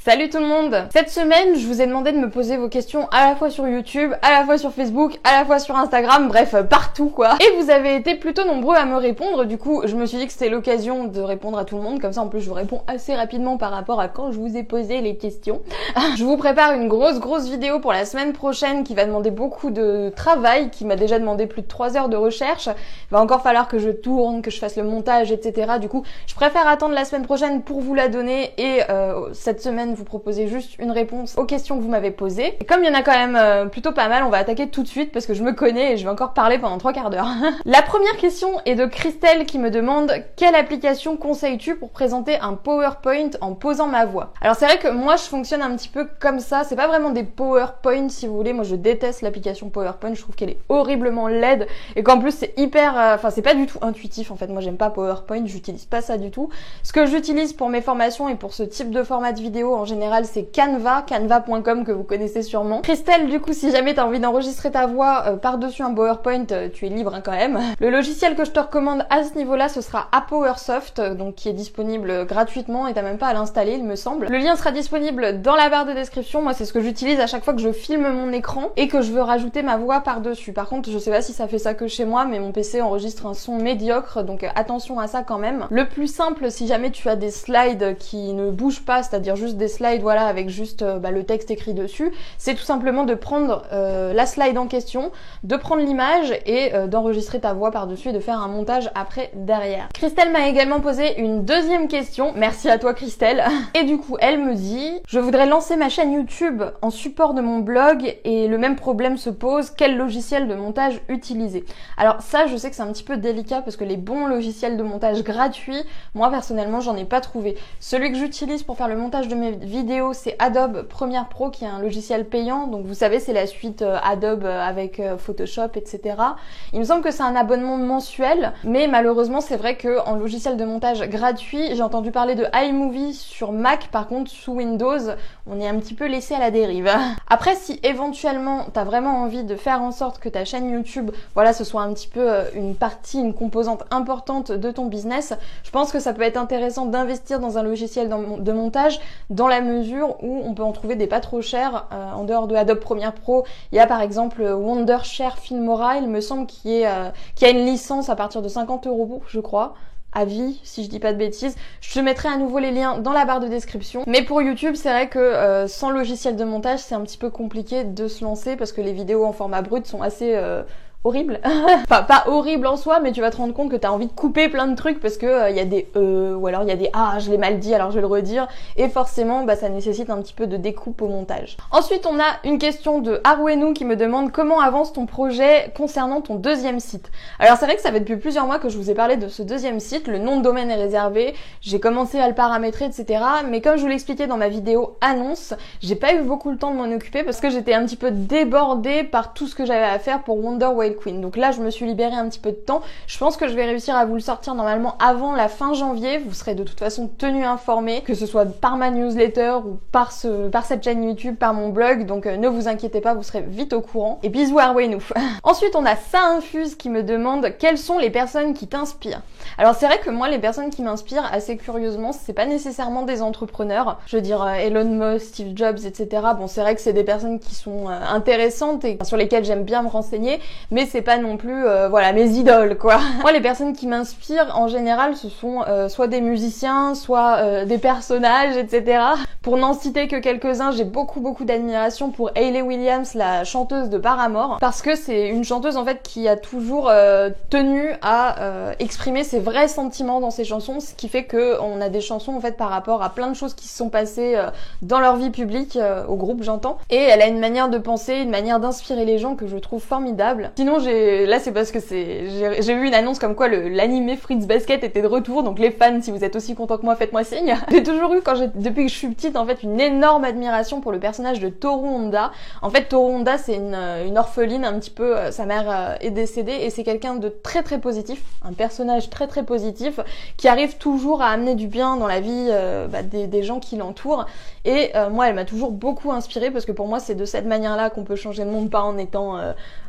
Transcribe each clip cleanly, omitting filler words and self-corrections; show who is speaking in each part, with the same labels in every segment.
Speaker 1: Salut tout le monde! Cette semaine, je vous ai demandé de me poser vos questions à la fois sur YouTube, à la fois sur Facebook, à la fois sur Instagram, bref, partout quoi. Et vous avez été plutôt nombreux à me répondre, du coup, je me suis dit que c'était l'occasion de répondre à tout le monde, comme ça en plus je vous réponds assez rapidement par rapport à quand je vous ai posé les questions. Je vous prépare une grosse vidéo pour la semaine prochaine qui va demander beaucoup de travail, qui m'a déjà demandé plus de 3 heures de recherche. Il va encore falloir que je tourne, que je fasse le montage, etc. Du coup, je préfère attendre la semaine prochaine pour vous la donner et cette semaine vous proposer juste une réponse aux questions que vous m'avez posées. Et comme il y en a quand même plutôt pas mal, on va attaquer tout de suite parce que je me connais et je vais encore parler pendant 3/4 d'heure. La première question est de Christelle qui me demande quelle application conseilles-tu pour présenter un PowerPoint en posant ma voix? Alors c'est vrai que moi je fonctionne un petit peu comme ça, c'est pas vraiment des PowerPoint si vous voulez, moi je déteste l'application PowerPoint, je trouve qu'elle est horriblement laide et qu'en plus c'est hyper, enfin c'est pas du tout intuitif en fait, moi j'aime pas PowerPoint, j'utilise pas ça du tout. Ce que j'utilise pour mes formations et pour ce type de format de vidéo en général c'est canva.com que vous connaissez sûrement. Christelle, du coup si jamais t'as envie d'enregistrer ta voix par-dessus un PowerPoint, tu es libre quand même. Le logiciel que je te recommande à ce niveau-là ce sera ApowerSoft, donc qui est disponible gratuitement et t'as même pas à l'installer il me semble. Le lien sera disponible dans la barre de description, moi c'est ce que j'utilise à chaque fois que je filme mon écran et que je veux rajouter ma voix par-dessus. Par contre je sais pas si ça fait ça que chez moi mais mon PC enregistre un son médiocre donc attention à ça quand même. Le plus simple si jamais tu as des slides qui ne bougent pas, c'est-à-dire juste des slides voilà avec juste le texte écrit dessus, c'est tout simplement de prendre la slide en question, de prendre l'image et d'enregistrer ta voix par-dessus et de faire un montage après derrière. Christelle m'a également posé une deuxième question, merci à toi Christelle, et du coup elle me dit: je voudrais lancer ma chaîne YouTube en support de mon blog et le même problème se pose, quel logiciel de montage utiliser? Alors ça je sais que c'est un petit peu délicat parce que les bons logiciels de montage gratuits, moi personnellement j'en ai pas trouvé. Celui que j'utilise pour faire le montage de mes vidéos c'est Adobe Premiere Pro qui est un logiciel payant, donc vous savez c'est la suite Adobe avec Photoshop etc. Il me semble que c'est un abonnement mensuel, mais malheureusement c'est vrai que en logiciel de montage gratuit, j'ai entendu parler de iMovie sur Mac, par contre sous Windows on est un petit peu laissé à la dérive. Après si éventuellement t'as vraiment envie de faire en sorte que ta chaîne YouTube, voilà, ce soit un petit peu une partie, une composante importante de ton business, je pense que ça peut être intéressant d'investir dans un logiciel de montage dans la mesure où on peut en trouver des pas trop chers en dehors de Adobe Premiere Pro. Il y a par exemple Wondershare Filmora, il me semble, qui a une licence à partir de 50 € je crois. À vie, si je dis pas de bêtises. Je te mettrai à nouveau les liens dans la barre de description. Mais pour YouTube, c'est vrai que sans logiciel de montage, c'est un petit peu compliqué de se lancer parce que les vidéos en format brut sont assez horrible. Enfin, pas horrible en soi, mais tu vas te rendre compte que t'as envie de couper plein de trucs parce que y a des ou alors il y a des je l'ai mal dit alors je vais le redire, et forcément ça nécessite un petit peu de découpe au montage. Ensuite on a une question de Arwenou qui me demande comment avance ton projet concernant ton deuxième site. Alors c'est vrai que ça fait depuis plusieurs mois que je vous ai parlé de ce deuxième site, le nom de domaine est réservé, j'ai commencé à le paramétrer etc, mais comme je vous l'expliquais dans ma vidéo annonce, j'ai pas eu beaucoup le temps de m'en occuper parce que j'étais un petit peu débordée par tout ce que j'avais à faire pour Wonder Wild Queen. Donc là je me suis libérée un petit peu de temps, je pense que je vais réussir à vous le sortir normalement avant la fin janvier, vous serez de toute façon tenu informé, que ce soit par ma newsletter ou par cette chaîne YouTube, par mon blog, donc ne vous inquiétez pas, vous serez vite au courant. Et bisous à Arwenou. Ensuite on a Ça Infuse qui me demande quelles sont les personnes qui t'inspirent. Alors c'est vrai que moi les personnes qui m'inspirent assez curieusement c'est pas nécessairement des entrepreneurs, je veux dire Elon Musk, Steve Jobs etc. Bon c'est vrai que c'est des personnes qui sont intéressantes et sur lesquelles j'aime bien me renseigner, mais c'est pas non plus voilà mes idoles quoi. Moi les personnes qui m'inspirent en général ce sont soit des musiciens, soit des personnages etc. Pour n'en citer que quelques-uns, j'ai beaucoup d'admiration pour Hayley Williams, la chanteuse de Paramore, parce que c'est une chanteuse en fait qui a toujours tenu à exprimer ses vrais sentiments dans ses chansons, ce qui fait que on a des chansons en fait par rapport à plein de choses qui se sont passées dans leur vie publique, au groupe j'entends, et elle a une manière de penser, une manière d'inspirer les gens que je trouve formidable. Sinon là c'est parce que j'ai eu une annonce comme quoi l'animé Fruits Basket était de retour, donc les fans si vous êtes aussi contents que moi faites-moi signe. J'ai toujours eu depuis que je suis petite en fait une énorme admiration pour le personnage de Toru Honda. En fait Toru Honda c'est une orpheline un petit peu, sa mère est décédée et c'est quelqu'un de très positif, un personnage très positif qui arrive toujours à amener du bien dans la vie des gens qui l'entourent, et moi elle m'a toujours beaucoup inspirée parce que pour moi c'est de cette manière là qu'on peut changer le monde, pas en étant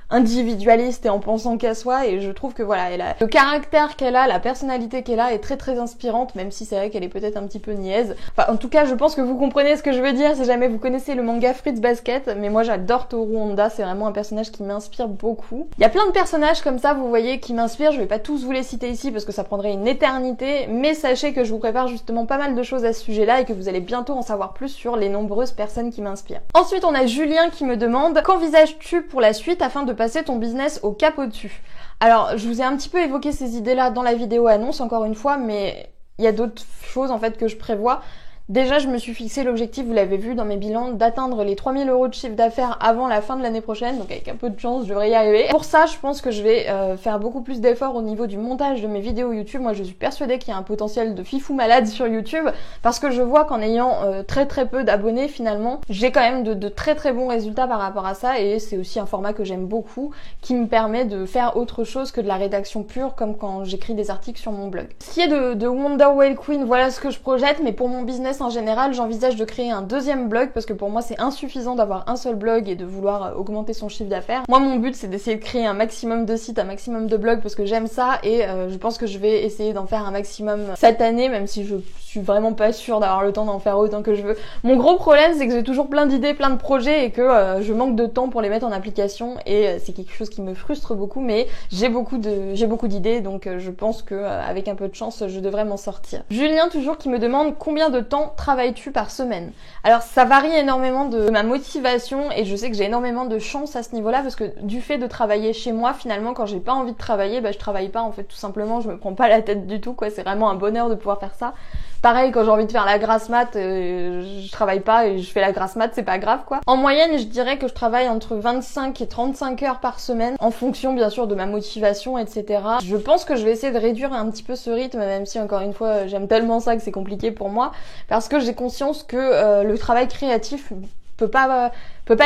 Speaker 1: individualiste et en pensant qu'à soi, et je trouve que voilà, elle a le caractère qu'elle a, la personnalité qu'elle a est très très inspirante, même si c'est vrai qu'elle est peut-être un petit peu niaise. Enfin, en tout cas, je pense que vous comprenez ce que je veux dire si jamais vous connaissez le manga Fruits Basket, mais moi j'adore Toru Honda, c'est vraiment un personnage qui m'inspire beaucoup. Il y a plein de personnages comme ça, vous voyez, qui m'inspirent, je vais pas tous vous les citer ici parce que ça prendrait une éternité, mais sachez que je vous prépare justement pas mal de choses à ce sujet-là et que vous allez bientôt en savoir plus sur les nombreuses personnes qui m'inspirent. Ensuite, on a Julien qui me demande: qu'envisages-tu pour la suite afin de passer ton business au cap au-dessus? Alors, je vous ai un petit peu évoqué ces idées-là dans la vidéo annonce, encore une fois, mais il y a d'autres choses en fait que je prévois. Déjà, je me suis fixé l'objectif, vous l'avez vu dans mes bilans, d'atteindre les 3000 € de chiffre d'affaires avant la fin de l'année prochaine, donc avec un peu de chance, je devrais y arriver. Pour ça, je pense que je vais faire beaucoup plus d'efforts au niveau du montage de mes vidéos YouTube. Moi, je suis persuadée qu'il y a un potentiel de fifou malade sur YouTube, parce que je vois qu'en ayant très peu d'abonnés, finalement, j'ai quand même de très bons résultats par rapport à ça, et c'est aussi un format que j'aime beaucoup, qui me permet de faire autre chose que de la rédaction pure, comme quand j'écris des articles sur mon blog. Ce qui est de Wonder Whale Queen, voilà ce que je projette, mais pour mon business en général, j'envisage de créer un deuxième blog parce que pour moi c'est insuffisant d'avoir un seul blog et de vouloir augmenter son chiffre d'affaires. Moi mon but c'est d'essayer de créer un maximum de sites, un maximum de blogs parce que j'aime ça, et je pense que je vais essayer d'en faire un maximum cette année, même si je suis vraiment pas sûre d'avoir le temps d'en faire autant que je veux. Mon gros problème c'est que j'ai toujours plein d'idées, plein de projets, et que je manque de temps pour les mettre en application, et c'est quelque chose qui me frustre beaucoup, mais j'ai beaucoup d'idées, donc je pense que avec un peu de chance je devrais m'en sortir. Julien toujours qui me demande: combien de temps travailles-tu par semaine? Alors ça varie énormément de ma motivation, et je sais que j'ai énormément de chance à ce niveau-là parce que du fait de travailler chez moi, finalement quand j'ai pas envie de travailler, je travaille pas en fait, tout simplement, je me prends pas la tête du tout quoi, c'est vraiment un bonheur de pouvoir faire ça. Pareil, quand j'ai envie de faire la grasse mat, je travaille pas et je fais la grasse mat, c'est pas grave quoi. En moyenne, je dirais que je travaille entre 25 et 35 heures par semaine, en fonction bien sûr de ma motivation, etc. Je pense que je vais essayer de réduire un petit peu ce rythme, même si encore une fois j'aime tellement ça que c'est compliqué pour moi, parce que j'ai conscience que le travail créatif peut pas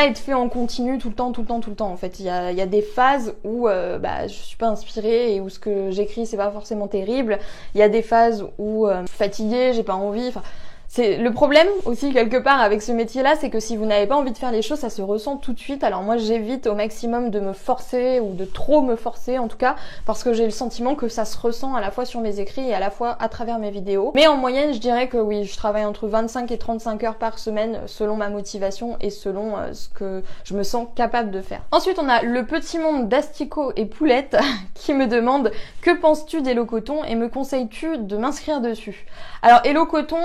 Speaker 1: être fait en continu tout le temps en fait. Il y a des phases où je suis pas inspirée et où ce que j'écris c'est pas forcément terrible. Il y a des phases où je suis fatiguée, j'ai pas envie, enfin c'est le problème aussi quelque part avec ce métier-là, c'est que si vous n'avez pas envie de faire les choses, ça se ressent tout de suite. Alors moi j'évite au maximum de me forcer, ou de trop me forcer en tout cas, parce que j'ai le sentiment que ça se ressent à la fois sur mes écrits et à la fois à travers mes vidéos. Mais en moyenne je dirais que oui, je travaille entre 25 et 35 heures par semaine selon ma motivation et selon ce que je me sens capable de faire. Ensuite on a le petit monde d'Astico et Poulette qui me demande: que penses-tu d'Hello Coton et me conseilles-tu de m'inscrire dessus? Alors Hello Coton,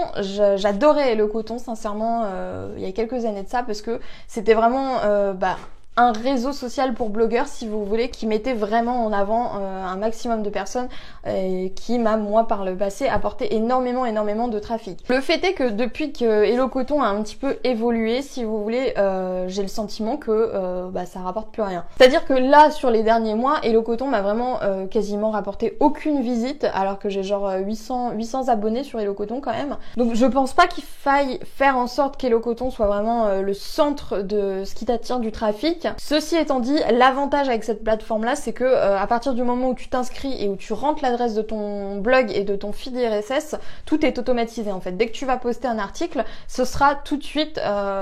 Speaker 1: j'adorais Hello Coton sincèrement il y a quelques années de ça, parce que c'était vraiment un réseau social pour blogueurs si vous voulez, qui mettait vraiment en avant un maximum de personnes, et qui m'a moi par le passé apporté énormément de trafic. Le fait est que depuis que Hello Coton a un petit peu évolué, si vous voulez, j'ai le sentiment que ça rapporte plus rien. C'est-à-dire que là sur les derniers mois, Hello Coton m'a vraiment quasiment rapporté aucune visite, alors que j'ai genre 800 abonnés sur Hello Coton quand même. Donc je pense pas qu'il faille faire en sorte qu'Hello Coton soit vraiment le centre de ce qui t'attire du trafic. Ceci étant dit, l'avantage avec cette plateforme là, c'est que à partir du moment où tu t'inscris et où tu rentres l'adresse de ton blog et de ton feed RSS, tout est automatisé en fait. Dès que tu vas poster un article, ce sera tout de suite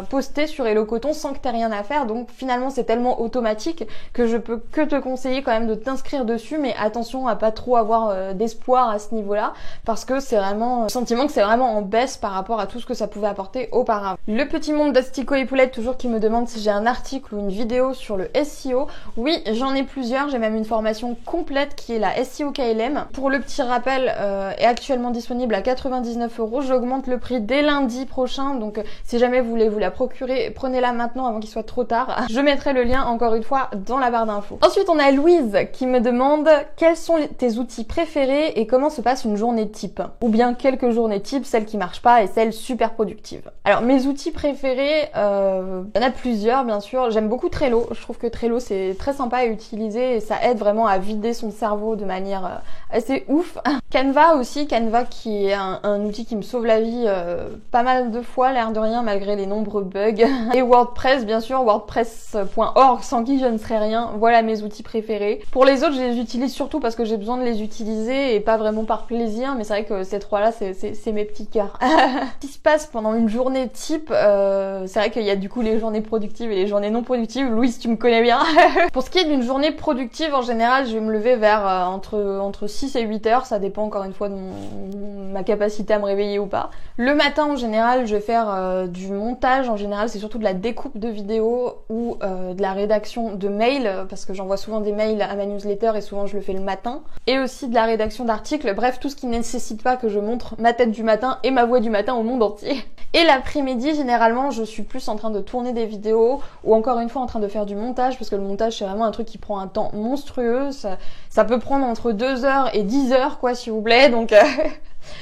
Speaker 1: posté sur Hello Coton sans que tu aies rien à faire. Donc finalement c'est tellement automatique que je peux que te conseiller quand même de t'inscrire dessus, mais attention à pas trop avoir d'espoir à ce niveau-là, parce que c'est vraiment le sentiment que c'est vraiment en baisse par rapport à tout ce que ça pouvait apporter auparavant. Le petit monde d'Astico et Poulette toujours qui me demande si j'ai un article ou une vidéo sur le SEO. Oui, j'en ai plusieurs, j'ai même une formation complète qui est la SEO KLM. Pour le petit rappel, est actuellement disponible à 99 €. J'augmente le prix dès lundi prochain, donc si jamais vous voulez vous la procurer, prenez-la maintenant avant qu'il soit trop tard. Je mettrai le lien encore une fois dans la barre d'infos. Ensuite on a Louise qui me demande: quels sont tes outils préférés et comment se passe une journée type? Ou bien quelques journées type, celles qui marchent pas et celles super productives. Alors mes outils préférés, il y en a plusieurs bien sûr. J'aime beaucoup Trello. Je trouve que Trello c'est très sympa à utiliser et ça aide vraiment à vider son cerveau de manière assez ouf. Canva aussi, Canva qui est un outil qui me sauve la vie pas mal de fois, l'air de rien, malgré les nombreux bugs. Et WordPress bien sûr, wordpress.org sans qui je ne serais rien. Voilà mes outils préférés. Pour les autres je les utilise surtout parce que j'ai besoin de les utiliser et pas vraiment par plaisir, mais c'est vrai que ces trois là c'est mes petits cœurs. Ce qui se passe pendant une journée type, c'est vrai qu'il y a du coup les journées productives et les journées non productives. YouTube, Louise, tu me connais bien. Pour ce qui est d'une journée productive, en général, je vais me lever vers entre 6 et 8 heures, ça dépend encore une fois de ma capacité à me réveiller ou pas. Le matin, en général, je vais faire du montage, en général, c'est surtout de la découpe de vidéos ou de la rédaction de mails, parce que j'envoie souvent des mails à ma newsletter et souvent je le fais le matin. Et aussi de la rédaction d'articles, bref, tout ce qui ne nécessite pas que je montre ma tête du matin et ma voix du matin au monde entier. Et l'après-midi, généralement, je suis plus en train de tourner des vidéos ou encore une fois en train de faire du montage, parce que le montage, c'est vraiment un truc qui prend un temps monstrueux. Ça peut prendre entre 2 heures et 10 heures, quoi, s'il vous plaît, donc...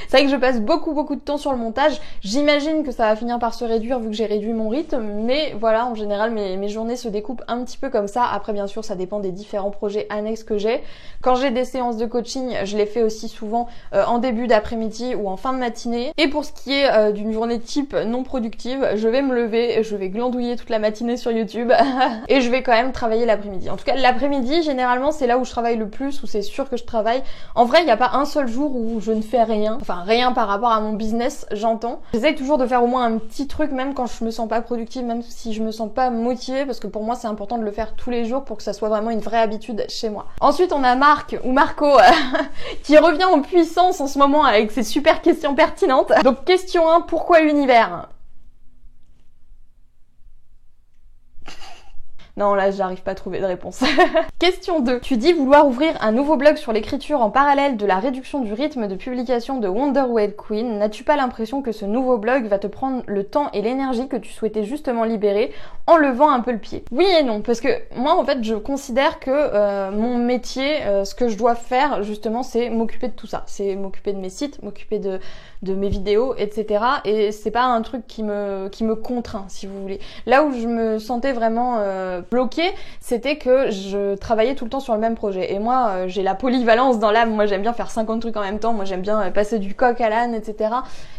Speaker 1: C'est vrai que je passe beaucoup de temps sur le montage. J'imagine que ça va finir par se réduire vu que j'ai réduit mon rythme, mais voilà, en général mes journées se découpent un petit peu comme ça. Après bien sûr ça dépend des différents projets annexes que j'ai. Quand j'ai des séances de coaching, je les fais aussi souvent en début d'après-midi ou en fin de matinée. Et pour ce qui est d'une journée type non productive, je vais me lever, je vais glandouiller toute la matinée sur YouTube et je vais quand même travailler l'après-midi. En tout cas l'après-midi généralement c'est là où je travaille le plus, où c'est sûr que je travaille. En vrai il n'y a pas un seul jour où je ne fais rien. Enfin rien par rapport à mon business, j'entends. J'essaye toujours de faire au moins un petit truc même quand je me sens pas productive, même si je me sens pas motivée, parce que pour moi c'est important de le faire tous les jours pour que ça soit vraiment une vraie habitude chez moi. Ensuite on a Marc ou Marco qui revient en puissance en ce moment avec ses super questions pertinentes. Donc question 1, pourquoi l'univers ? Non, là, j'arrive pas à trouver de réponse. Question 2. Tu dis vouloir ouvrir un nouveau blog sur l'écriture en parallèle de la réduction du rythme de publication de Wonder Whale Queen. N'as-tu pas l'impression que ce nouveau blog va te prendre le temps et l'énergie que tu souhaitais justement libérer en levant un peu le pied? Oui et non, parce que moi, en fait, je considère que mon métier, ce que je dois faire, justement, c'est m'occuper de tout ça. C'est m'occuper de mes sites, m'occuper de mes vidéos, etc. Et c'est pas un truc qui me contraint, si vous voulez. Là où je me sentais vraiment bloquée, c'était que je travaillais tout le temps sur le même projet. Et moi, j'ai la polyvalence dans l'âme. Moi, j'aime bien faire 50 trucs en même temps. Moi, j'aime bien passer du coq à l'âne, etc.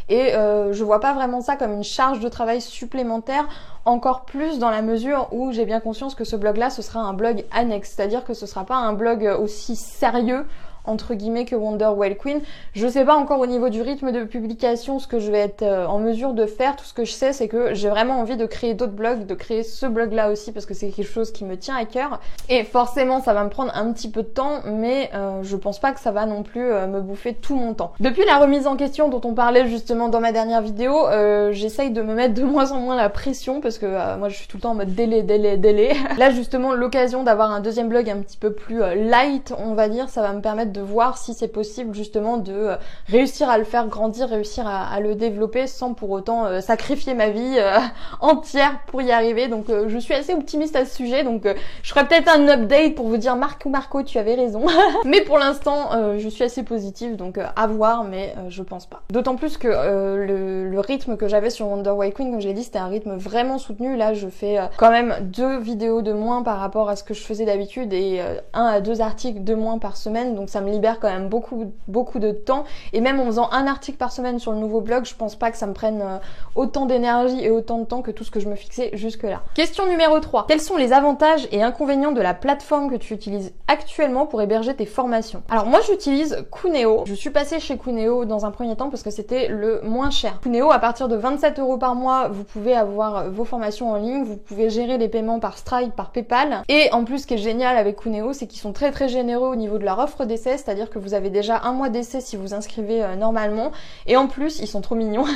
Speaker 1: Et je vois pas vraiment ça comme une charge de travail supplémentaire, encore plus dans la mesure où j'ai bien conscience que ce blog-là, ce sera un blog annexe. C'est-à-dire que ce sera pas un blog aussi sérieux entre guillemets que Wonder Whale Queen. Je sais pas encore au niveau du rythme de publication ce que je vais être en mesure de faire. Tout ce que je sais c'est que j'ai vraiment envie de créer d'autres blogs, de créer ce blog là aussi parce que c'est quelque chose qui me tient à cœur et forcément ça va me prendre un petit peu de temps mais je pense pas que ça va non plus me bouffer tout mon temps. Depuis la remise en question dont on parlait justement dans ma dernière vidéo, j'essaye de me mettre de moins en moins la pression parce que moi je suis tout le temps en mode délai. Là justement l'occasion d'avoir un deuxième blog un petit peu plus light on va dire, ça va me permettre de voir si c'est possible justement de réussir à le faire grandir, réussir à le développer sans pour autant sacrifier ma vie entière pour y arriver. Donc je suis assez optimiste à ce sujet, donc je ferai peut-être un update pour vous dire Marco tu avais raison. Mais pour l'instant je suis assez positive, donc à voir, mais je pense pas. D'autant plus que le rythme que j'avais sur Wonder Whale Queen, comme je l'ai dit, c'était un rythme vraiment soutenu. Là je fais quand même 2 vidéos de moins par rapport à ce que je faisais d'habitude et 1 à 2 articles de moins par semaine, donc ça me libère quand même beaucoup de temps. Et même en faisant un article par semaine sur le nouveau blog, je pense pas que ça me prenne autant d'énergie et autant de temps que tout ce que je me fixais jusque là. Question numéro 3. Quels sont les avantages et inconvénients de la plateforme que tu utilises actuellement pour héberger tes formations? Alors moi j'utilise Cooneyo. Je suis passée chez Cooneyo dans un premier temps parce que c'était le moins cher. Cooneyo, à partir de 27 € par mois, vous pouvez avoir vos formations en ligne, vous pouvez gérer les paiements par Stripe, par PayPal. Et en plus ce qui est génial avec Cooneyo, c'est qu'ils sont très généreux au niveau de leur offre d'essai, c'est-à-dire que vous avez déjà 1 mois d'essai si vous inscrivez normalement. Et en plus, ils sont trop mignons.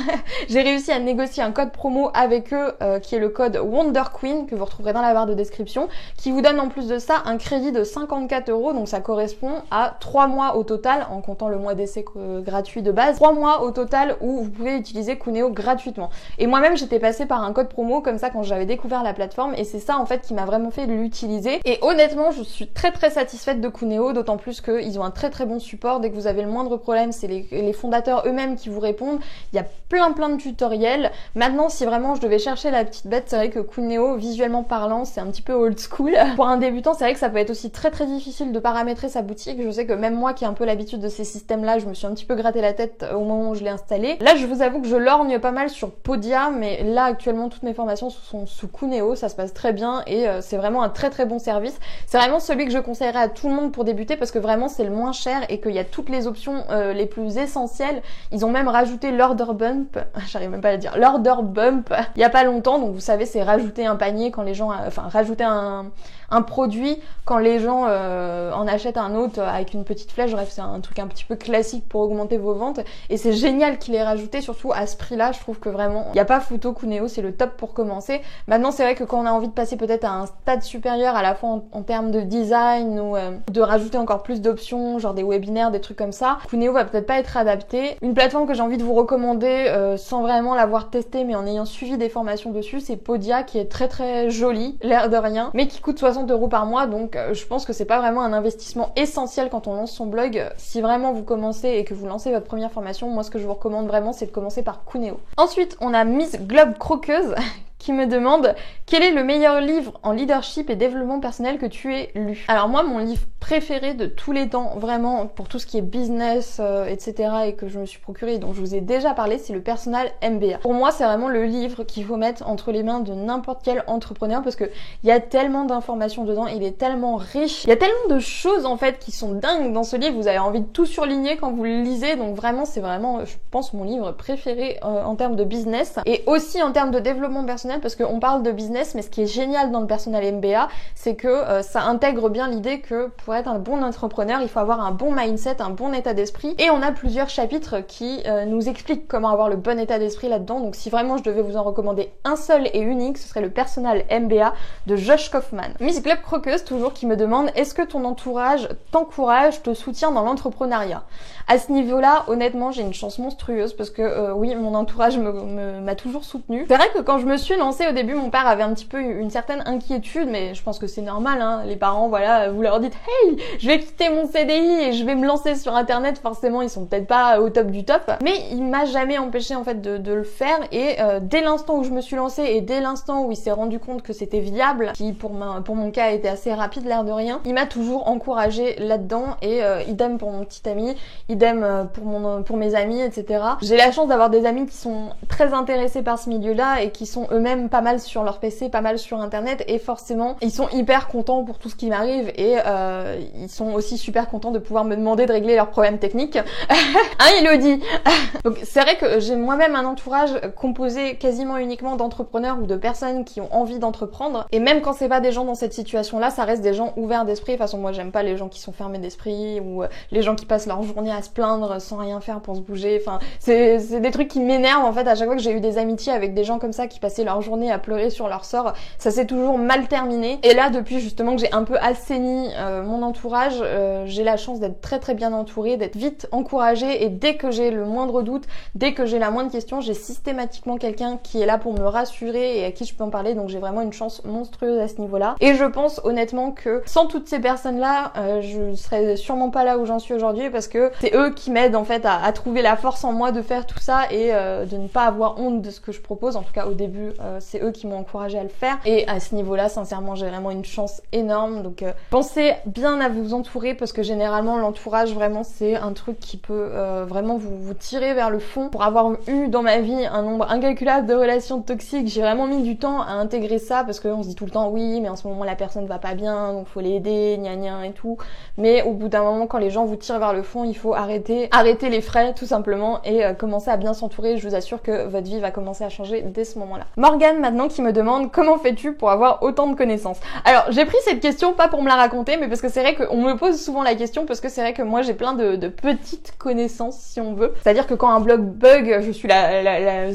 Speaker 1: J'ai réussi à négocier un code promo avec eux qui est le code Wonder Queen que vous retrouverez dans la barre de description, qui vous donne en plus de ça un crédit de 54 €, donc ça correspond à 3 mois au total, en comptant le mois d'essai gratuit de base. 3 mois au total où vous pouvez utiliser Cooneyo gratuitement. Et moi-même, j'étais passée par un code promo comme ça quand j'avais découvert la plateforme, et c'est ça en fait qui m'a vraiment fait l'utiliser. Et honnêtement, je suis très satisfaite de Cooneyo, d'autant plus qu'ils ont un très bon support. Dès que vous avez le moindre problème, c'est les fondateurs eux-mêmes qui vous répondent. Il y a plein de tutoriels. Maintenant, si vraiment je devais chercher la petite bête, c'est vrai que Cooneyo, visuellement parlant, c'est un petit peu old school. Pour un débutant, c'est vrai que ça peut être aussi très difficile de paramétrer sa boutique. Je sais que même moi qui ai un peu l'habitude de ces systèmes-là, je me suis un petit peu gratté la tête au moment où je l'ai installé. Là, je vous avoue que je lorgne pas mal sur Podia, mais là, actuellement, toutes mes formations sont sous Cooneyo. Ça se passe très bien et c'est vraiment un très bon service. C'est vraiment celui que je conseillerais à tout le monde pour débuter parce que vraiment, c'est le moins cher et qu'il y a toutes les options les plus essentielles. Ils ont même rajouté l'order bump, j'arrive même pas à le dire, l'order bump il y a pas longtemps. Donc vous savez, c'est rajouter un panier quand les gens, enfin rajouter un produit quand les gens en achètent un autre avec une petite flèche. Bref, c'est un truc un petit peu classique pour augmenter vos ventes et c'est génial qu'il ait rajouté, surtout à ce prix-là. Je trouve que vraiment, il n'y a pas photo. Cooneos, c'est le top pour commencer. Maintenant, c'est vrai que quand on a envie de passer peut-être à un stade supérieur à la fois en termes de design ou de rajouter encore plus d'options, genre des webinaires, des trucs comme ça, Cooneos va peut-être pas être adapté. Une plateforme que j'ai envie de vous recommander sans vraiment l'avoir testée mais en ayant suivi des formations dessus, c'est Podia, qui est très très jolie, l'air de rien, mais qui coûte 60 € par mois. Donc je pense que c'est pas vraiment un investissement essentiel quand on lance son blog. Si vraiment vous commencez et que vous lancez votre première formation, moi ce que je vous recommande vraiment, c'est de commencer par Cooneos. Ensuite, on a Miss Globe Croqueuse qui me demande quel est le meilleur livre en leadership et développement personnel que tu aies lu. Alors moi, mon livre préféré de tous les temps, vraiment pour tout ce qui est business, etc. et que je me suis procuré et dont je vous ai déjà parlé, c'est le Personal MBA. Pour moi, c'est vraiment le livre qu'il faut mettre entre les mains de n'importe quel entrepreneur parce que il y a tellement d'informations dedans, il est tellement riche, il y a tellement de choses en fait qui sont dingues dans ce livre, vous avez envie de tout surligner quand vous le lisez. Donc vraiment, c'est vraiment, je pense, mon livre préféré en termes de business et aussi en termes de développement personnel, parce qu'on parle de business, mais ce qui est génial dans le Personal MBA, c'est que ça intègre bien l'idée que pour être un bon entrepreneur, il faut avoir un bon mindset, un bon état d'esprit, et on a plusieurs chapitres qui nous expliquent comment avoir le bon état d'esprit là-dedans. Donc si vraiment je devais vous en recommander un seul et unique, ce serait le Personal MBA de Josh Kaufman. Miss Globe Croqueuse, toujours, qui me demande est-ce que ton entourage t'encourage, te soutient dans l'entrepreneuriat? À ce niveau-là, honnêtement, j'ai une chance monstrueuse parce que oui, mon entourage m'a toujours soutenue. C'est vrai que quand je me suis lancée au début, mon père avait un petit peu une certaine inquiétude, mais je pense que c'est normal, hein. Les parents, voilà, vous leur dites hey, je vais quitter mon CDI et je vais me lancer sur internet, forcément ils sont peut-être pas au top du top, mais il m'a jamais empêché en fait de le faire. Et dès l'instant où je me suis lancée et dès l'instant où il s'est rendu compte que c'était viable, qui pour mon cas était assez rapide, l'air de rien, il m'a toujours encouragée là-dedans. Et idem pour mon petit ami, idem pour mes amis, etc. J'ai la chance d'avoir des amis qui sont très intéressés par ce milieu-là et qui sont eux-mêmes pas mal sur leur PC, pas mal sur internet, et forcément ils sont hyper contents pour tout ce qui m'arrive et ils sont aussi super contents de pouvoir me demander de régler leurs problèmes techniques. Hein, Elodie? Donc c'est vrai que j'ai moi-même un entourage composé quasiment uniquement d'entrepreneurs ou de personnes qui ont envie d'entreprendre, et même quand c'est pas des gens dans cette situation-là, ça reste des gens ouverts d'esprit. De toute façon, moi j'aime pas les gens qui sont fermés d'esprit ou les gens qui passent leur journée à se plaindre sans rien faire pour se bouger. Enfin, c'est des trucs qui m'énervent en fait. À chaque fois que j'ai eu des amitiés avec des gens comme ça qui passaient leur journée à pleurer sur leur sort, ça s'est toujours mal terminé. Et là, depuis justement que j'ai un peu assaini mon entourage, j'ai la chance d'être très très bien entourée, d'être vite encouragée, et dès que j'ai le moindre doute, dès que j'ai la moindre question, j'ai systématiquement quelqu'un qui est là pour me rassurer et à qui je peux en parler. Donc j'ai vraiment une chance monstrueuse à ce niveau-là. Et je pense honnêtement que sans toutes ces personnes-là, je serais sûrement pas là où j'en suis aujourd'hui, parce que c'est eux qui m'aident en fait à trouver la force en moi de faire tout ça et de ne pas avoir honte de ce que je propose. En tout cas au début, c'est eux qui m'ont encouragée à le faire. Et à ce niveau-là, sincèrement, j'ai vraiment une chance énorme. Donc pensez bien à vous entourer, parce que généralement l'entourage, vraiment, c'est un truc qui peut vraiment vous tirer vers le fond. Pour avoir eu dans ma vie un nombre incalculable de relations toxiques, j'ai vraiment mis du temps à intégrer ça, parce qu'on se dit tout le temps oui, mais en ce moment la personne va pas bien, donc faut l'aider, gna gna et tout. Mais au bout d'un moment, quand les gens vous tirent vers le fond, il faut arrêter les frais tout simplement et commencer à bien s'entourer. Je vous assure que votre vie va commencer à changer dès ce moment-là. Morgane maintenant qui me demande comment fais-tu pour avoir autant de connaissances. Alors j'ai pris cette question pas pour me la raconter, mais parce que c'est vrai qu'on me pose souvent la question, parce que c'est vrai que moi j'ai plein de petites connaissances si on veut. C'est-à-dire que quand un blog bug, je suis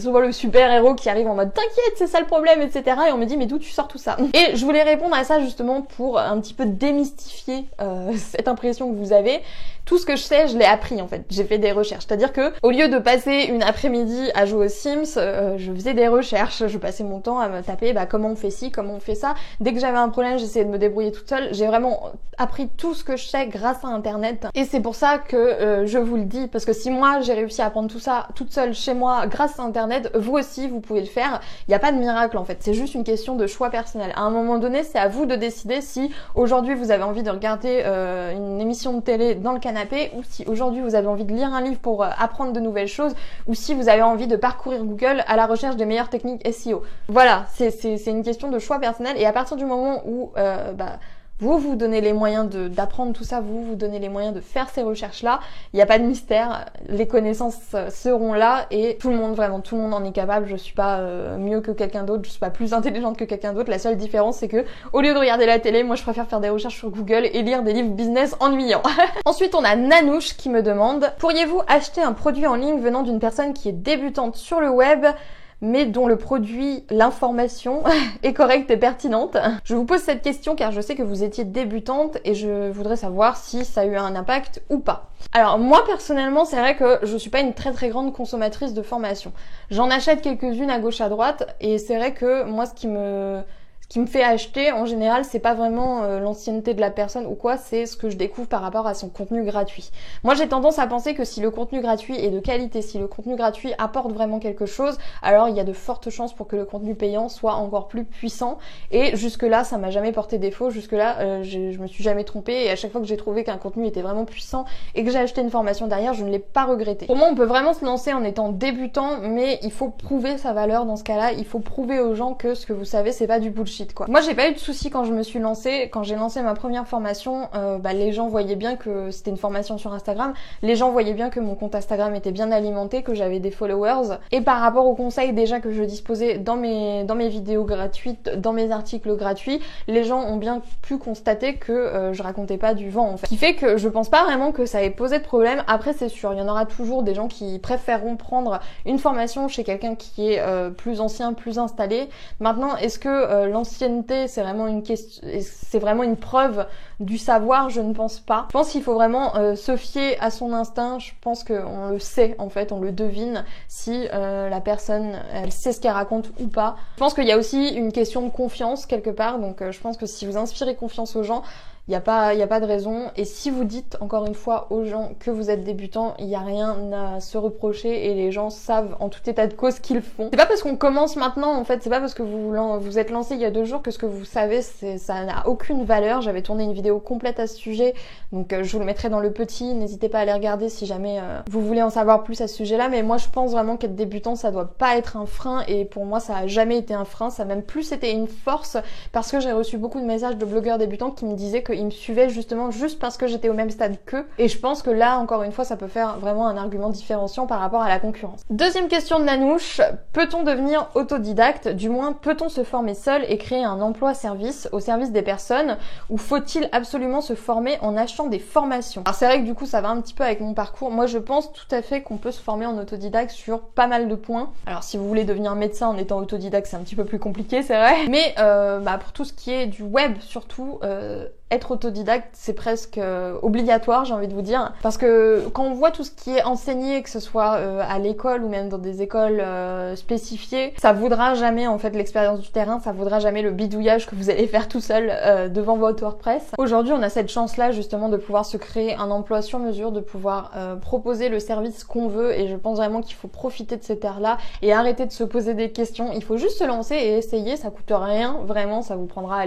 Speaker 1: souvent le super héros qui arrive en mode t'inquiète, c'est ça le problème, etc. Et on me dit mais d'où tu sors tout ça? Et je voulais répondre à ça justement pour un petit peu démystifier cette impression que vous avez. Tout ce que je sais, je l'ai appris en fait. J'ai fait des recherches. C'est-à-dire que au lieu de passer une après-midi à jouer aux Sims, je faisais des recherches. Je passais mon temps à me taper comment on fait ci, comment on fait ça. Dès que j'avais un problème, j'essayais de me débrouiller toute seule. J'ai vraiment appris tout ce que je sais grâce à Internet. Et c'est pour ça que je vous le dis, parce que si moi j'ai réussi à apprendre tout ça toute seule chez moi grâce à Internet, vous aussi vous pouvez le faire. Il n'y a pas de miracle en fait. C'est juste une question de choix personnel. À un moment donné, c'est à vous de décider si aujourd'hui vous avez envie de regarder une émission de télé dans le canapé, ou si aujourd'hui vous avez envie de lire un livre pour apprendre de nouvelles choses, ou si vous avez envie de parcourir Google à la recherche des meilleures techniques SEO. Voilà, c'est une question de choix personnel. Et à partir du moment où vous vous donnez les moyens d'apprendre tout ça, vous vous donnez les moyens de faire ces recherches-là. Il n'y a pas de mystère, les connaissances seront là et tout le monde, vraiment tout le monde en est capable. Je suis pas mieux que quelqu'un d'autre, je suis pas plus intelligente que quelqu'un d'autre. La seule différence c'est que au lieu de regarder la télé, moi je préfère faire des recherches sur Google et lire des livres business ennuyants. Ensuite on a Nanouche qui me demande: pourriez-vous acheter un produit en ligne venant d'une personne qui est débutante sur le web mais dont le produit, l'information est correcte et pertinente? Je vous pose cette question car je sais que vous étiez débutante et je voudrais savoir si ça a eu un impact ou pas. Alors moi personnellement, c'est vrai que je suis pas une très grande consommatrice de formation. J'en achète quelques-unes à gauche à droite et c'est vrai que moi ce qui me fait acheter en général, c'est pas vraiment l'ancienneté de la personne ou quoi, c'est ce que je découvre par rapport à son contenu gratuit. Moi j'ai tendance à penser que si le contenu gratuit est de qualité, si le contenu gratuit apporte vraiment quelque chose, alors il y a de fortes chances pour que le contenu payant soit encore plus puissant. Et jusque là ça m'a jamais porté défaut, jusque là je me suis jamais trompée et à chaque fois que j'ai trouvé qu'un contenu était vraiment puissant et que j'ai acheté une formation derrière, je ne l'ai pas regretté. Pour moi on peut vraiment se lancer en étant débutant, mais il faut prouver sa valeur dans ce cas-là, il faut prouver aux gens que ce que vous savez c'est pas du bullshit quoi. Moi j'ai pas eu de soucis quand je me suis lancée. Quand j'ai lancé ma première formation, les gens voyaient bien que c'était une formation sur Instagram, les gens voyaient bien que mon compte Instagram était bien alimenté, que j'avais des followers, et par rapport aux conseils déjà que je disposais dans mes vidéos gratuites, dans mes articles gratuits, les gens ont bien pu constater que je racontais pas du vent en fait. Ce qui fait que je pense pas vraiment que ça ait posé de problème. Après c'est sûr, il y en aura toujours des gens qui préféreront prendre une formation chez quelqu'un qui est plus ancien, plus installé. Maintenant, est-ce que l'ancienneté c'est vraiment une question, c'est vraiment une preuve du savoir? Je ne pense pas. Je pense qu'il faut vraiment se fier à son instinct. Je pense qu'on le sait en fait, on le devine si la personne elle sait ce qu'elle raconte ou pas. Je pense qu'il y a aussi une question de confiance quelque part, donc je pense que si vous inspirez confiance aux gens, il n'y a pas de raison. Et si vous dites encore une fois aux gens que vous êtes débutant, il n'y a rien à se reprocher et les gens savent en tout état de cause qu'ils font. C'est pas parce qu'on commence maintenant en fait, c'est pas parce que vous êtes lancé il y a 2 jours que ce que vous savez ça n'a aucune valeur. J'avais tourné une vidéo complète à ce sujet, donc je vous le mettrai dans le petit, n'hésitez pas à aller regarder si jamais vous voulez en savoir plus à ce sujet là. Mais moi je pense vraiment qu'être débutant ça doit pas être un frein, et pour moi ça a jamais été un frein, ça a même plus été une force, parce que j'ai reçu beaucoup de messages de blogueurs débutants qui me disaient qu'ils me suivaient justement juste parce que j'étais au même stade qu'eux, et je pense que là encore une fois ça peut faire vraiment un argument différenciant par rapport à la concurrence. Deuxième question de Nanouche: peut-on devenir autodidacte? Du moins peut-on se former seul et créer un emploi-service au service des personnes, ou faut-il absolument se former en achetant des formations? Alors c'est vrai que du coup ça va un petit peu avec mon parcours. Moi je pense tout à fait qu'on peut se former en autodidacte sur pas mal de points. Alors si vous voulez devenir médecin en étant autodidacte c'est un petit peu plus compliqué, c'est vrai, mais pour tout ce qui est du web surtout, être autodidacte c'est presque obligatoire, j'ai envie de vous dire, parce que quand on voit tout ce qui est enseigné, que ce soit à l'école ou même dans des écoles spécifiées, ça vaudra jamais en fait l'expérience du terrain, ça vaudra jamais le bidouillage que vous allez faire tout seul devant votre WordPress. Aujourd'hui on a cette chance là justement de pouvoir se créer un emploi sur mesure, de pouvoir proposer le service qu'on veut, et je pense vraiment qu'il faut profiter de cette ère là et arrêter de se poser des questions. Il faut juste se lancer et essayer, ça coûte rien, vraiment, ça vous prendra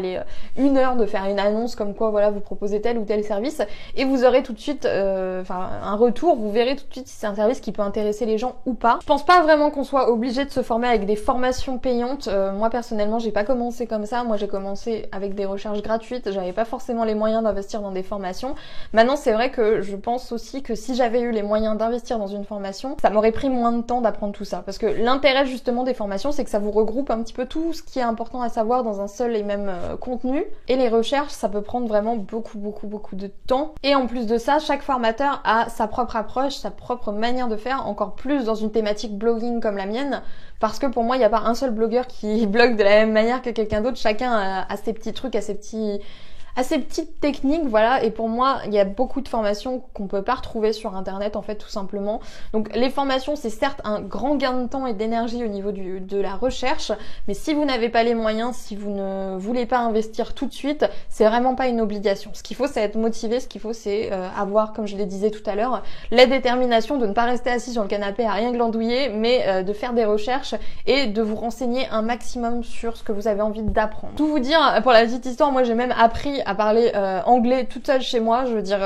Speaker 1: 1 heure de faire une annonce comme quoi voilà vous proposez tel ou tel service, et vous aurez tout de suite un retour, vous verrez tout de suite si c'est un service qui peut intéresser les gens ou pas. Je pense pas vraiment qu'on soit obligé de se former avec des formations payantes. Moi personnellement j'ai pas commencé comme ça, moi j'ai commencé avec des recherches gratuites, j'avais pas forcément les moyens d'investir dans des formations. Maintenant c'est vrai que je pense aussi que si j'avais eu les moyens d'investir dans une formation, ça m'aurait pris moins de temps d'apprendre tout ça, parce que l'intérêt justement des formations c'est que ça vous regroupe un petit peu tout ce qui est important à savoir dans un seul et même contenu, et les recherches ça peut prendre vraiment beaucoup de temps, et en plus de ça chaque formateur a sa propre approche, sa propre manière de faire, encore plus dans une thématique blogging comme la mienne, parce que pour moi il n'y a pas un seul blogueur qui blogue de la même manière que quelqu'un d'autre, chacun a ses petits trucs, a ses petites techniques, voilà, et pour moi il y a beaucoup de formations qu'on peut pas retrouver sur internet en fait, tout simplement. Donc les formations c'est certes un grand gain de temps et d'énergie au niveau de la recherche, mais si vous n'avez pas les moyens, si vous ne voulez pas investir tout de suite, c'est vraiment pas une obligation. Ce qu'il faut c'est être motivé, ce qu'il faut c'est avoir, comme je le disais tout à l'heure, la détermination de ne pas rester assis sur le canapé à rien glandouiller, mais de faire des recherches et de vous renseigner un maximum sur ce que vous avez envie d'apprendre. Tout vous dire, pour la petite histoire, moi j'ai même appris à parler anglais toute seule chez moi. Je veux dire,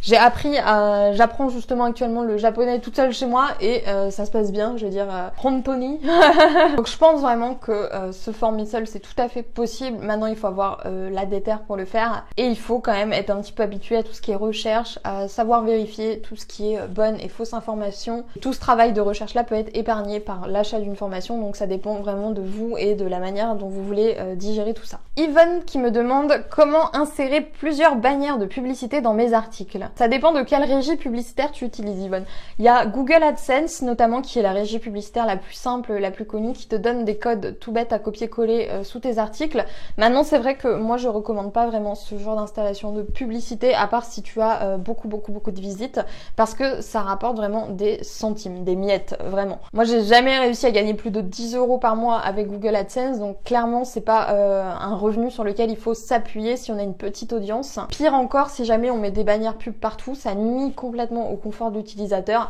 Speaker 1: j'apprends justement actuellement le japonais toute seule chez moi et ça se passe bien. Je veux dire, Hontoni. Donc je pense vraiment que se former seul c'est tout à fait possible. Maintenant il faut avoir la déterre pour le faire et il faut quand même être un petit peu habitué à tout ce qui est recherche, à savoir vérifier tout ce qui est bonne et fausse information. Tout ce travail de recherche là peut être épargné par l'achat d'une formation, donc ça dépend vraiment de vous et de la manière dont vous voulez digérer tout ça. Yvonne qui me demande comment insérer plusieurs bannières de publicité dans mes articles. Ça dépend de quelle régie publicitaire tu utilises, Yvonne. Il y a Google AdSense notamment qui est la régie publicitaire la plus simple, la plus connue, qui te donne des codes tout bêtes à copier-coller sous tes articles. Maintenant c'est vrai que moi je recommande pas vraiment ce genre d'installation de publicité à part si tu as beaucoup de visites parce que ça rapporte vraiment des centimes, des miettes, vraiment. Moi j'ai jamais réussi à gagner plus de 10 € par mois avec Google AdSense, donc clairement c'est pas un revenu sur lequel il faut s'appuyer si on a une petite audience. Pire encore, si jamais on met des bannières pub partout, ça nuit complètement au confort de l'utilisateur.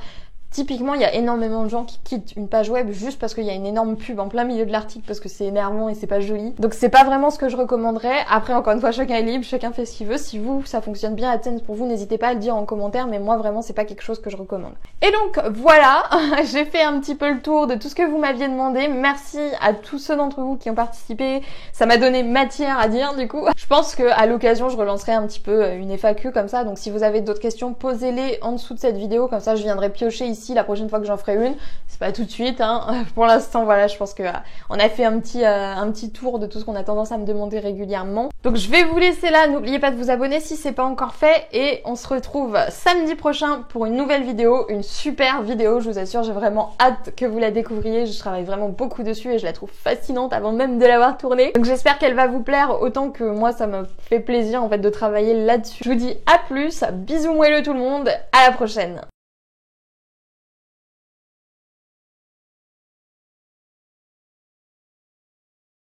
Speaker 1: Typiquement, il y a énormément de gens qui quittent une page web juste parce qu'il y a une énorme pub en plein milieu de l'article parce que c'est énervant et c'est pas joli. Donc c'est pas vraiment ce que je recommanderais. Après, encore une fois, chacun est libre, chacun fait ce qu'il veut. Si vous, ça fonctionne bien AdSense pour vous, n'hésitez pas à le dire en commentaire, mais moi vraiment, c'est pas quelque chose que je recommande. Et donc voilà, j'ai fait un petit peu le tour de tout ce que vous m'aviez demandé. Merci à tous ceux d'entre vous qui ont participé. Ça m'a donné matière à dire du coup. Je pense que à l'occasion, je relancerai un petit peu une FAQ comme ça. Donc si vous avez d'autres questions, posez-les en dessous de cette vidéo. Comme ça, je viendrai piocher ici la prochaine fois que j'en ferai une. C'est pas tout de suite, hein. Pour l'instant, voilà, je pense que on a fait un petit tour de tout ce qu'on a tendance à me demander régulièrement. Donc je vais vous laisser là. N'oubliez pas de vous abonner si c'est pas encore fait et on se retrouve samedi prochain pour une nouvelle vidéo, une super vidéo. Je vous assure, j'ai vraiment hâte que vous la découvriez. Je travaille vraiment beaucoup dessus et je la trouve fascinante avant même de l'avoir tournée. Donc j'espère qu'elle va vous plaire autant que moi ça me fait plaisir en fait de travailler là-dessus. Je vous dis à plus, bisous moelleux tout le monde, à la prochaine.